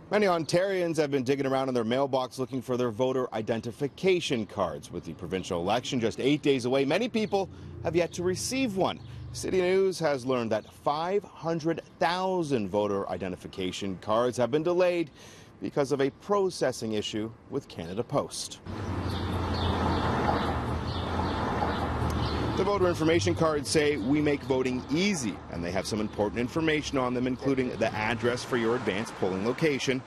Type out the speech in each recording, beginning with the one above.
Many Ontarians have been digging around in their mailbox looking for their voter identification cards. With the provincial election just 8 days away, many people have yet to receive one. City News has learned that 500,000 voter identification cards have been delayed because of a processing issue with Canada Post. The voter information cards say we make voting easy, and they have some important information on them, including the address for your advanced polling location.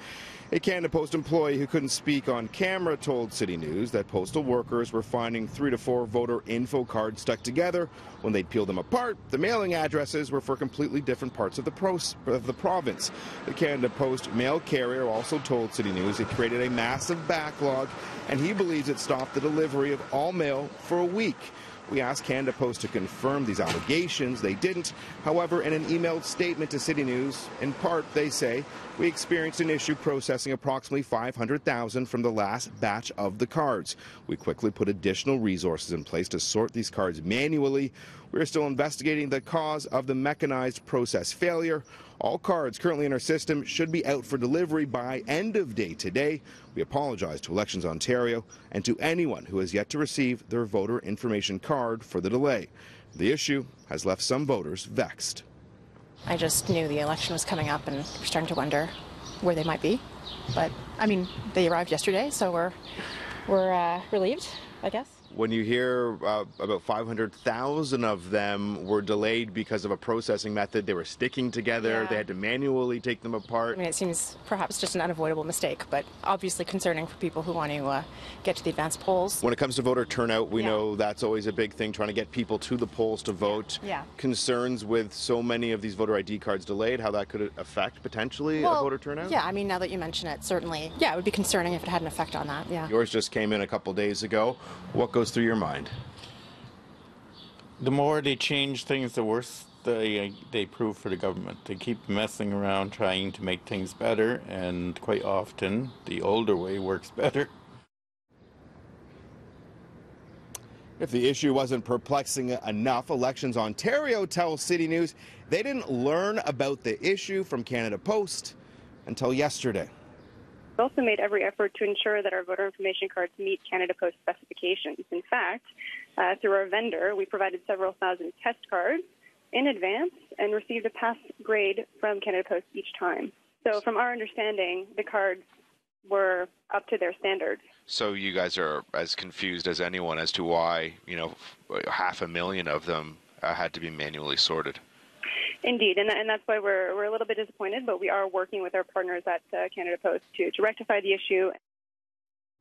A Canada Post employee who couldn't speak on camera told City News that postal workers were finding 3 to 4 voter info cards stuck together. When they'd peel them apart, the mailing addresses were for completely different parts of the province. The Canada Post mail carrier also told City News it created a massive backlog, and he believes it stopped the delivery of all mail for a week. We asked Canada Post to confirm these allegations. They didn't. However, in an emailed statement to City News, in part, they say, we experienced an issue processing approximately 500,000 from the last batch of the cards. We quickly put additional resources in place to sort these cards manually. We are still investigating the cause of the mechanized process failure. All cards currently in our system should be out for delivery by end of day today. We apologize to Elections Ontario and to anyone who has yet to receive their voter information card for the delay. The issue has left some voters vexed. I just knew the election was coming up and we're starting to wonder where they might be. But, I mean, they arrived yesterday, so we're relieved, I guess. When you hear about 500,000 of them were delayed because of a processing method, they were sticking together, they had to manually take them apart. I mean, it seems perhaps just an unavoidable mistake, but obviously concerning for people who want to get to the advanced polls. When it comes to voter turnout, we know that's always a big thing, trying to get people to the polls to vote. Concerns with so many of these voter ID cards delayed, how that could affect potentially a voter turnout? Yeah, I mean, now that you mention it, certainly, it would be concerning if it had an effect on that, Yours just came in a couple days ago. What goes through your mind? The more they change things, the worse they prove for the government. They keep messing around trying to make things better, and quite often the older way works better. If the issue wasn't perplexing enough, Elections Ontario tells City News they didn't learn about the issue from Canada Post until yesterday. We also made every effort to ensure that our voter information cards meet Canada Post specifications. In fact, through our vendor, we provided several thousand test cards in advance and received a pass grade from Canada Post each time. So from our understanding, the cards were up to their standards. So you guys are as confused as anyone as to why, 500,000 of them had to be manually sorted. Indeed, and that's why we're a little bit disappointed, but we are working with our partners at Canada Post to rectify the issue.